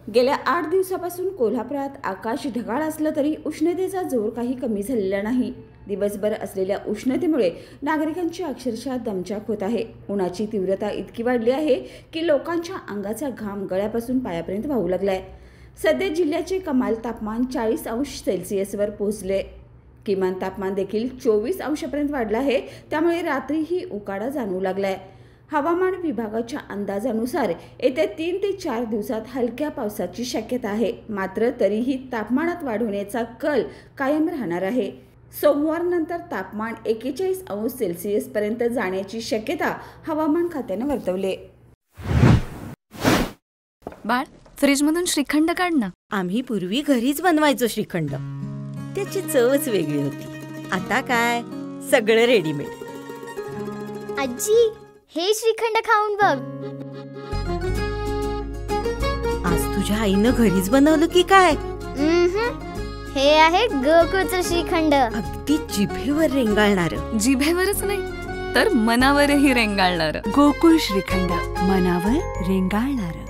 गेल्या 8 दिवसापासून कोल्हापुरात आकाश ढगाळ असलं तरी उष्णतेचा जोर काही कमी झालेला नाही। दिवसभर असलेल्या उष्णतेमुळे नागरिकांची अक्षरशः दमछाक होत आहे। उन्हाची तीव्रता इतकी वाढली आहे की लोकांच्या अंगाचा घाम गळ्यापासून पायापर्यंत वाहू लागलाय। सध्या जिल्ह्याचे कमाल तापमान 40 अंश सेल्सिअसवर पोहोचले। किमान तापमान देखील 24 अंशापर्यंत वाढलं आहे। त्यामुळे रात्रीही उकाडा जाणवू लागलाय। हवामान विभागाच्या अंदाजानुसार येत्या 3 ते 4 दिवसात हलक्या पावसाची शक्यता आहे। मात्र तरीही तापमानात वाढ होण्याचा कल कायम राहणार आहे। सोमवार नंतर तापमान 41 अंश सेल्सिअस पर्यंत जाण्याची शक्यता हवामान खात्याने वर्तवली। बाळ, फ्रीजमधून श्रीखंड काढ ना। आम्ही पूर्वी घरीच बनवायचो श्रीखंड, त्याची चवच वेगळी होती। आता काय सगळं रेडीमेड। आजी, हे श्रीखंड खाऊन बघ। आज तुझ्या आईनं घरीच बनवलं की काय? हे आहे गोकुळचं श्रीखंड। अगदी जिभेवर रेंगाळणार। जिभेवरच नाही तर मनावरही रेंगाळणार। गोकुळ श्रीखंड, मनावर रेंगाळणार।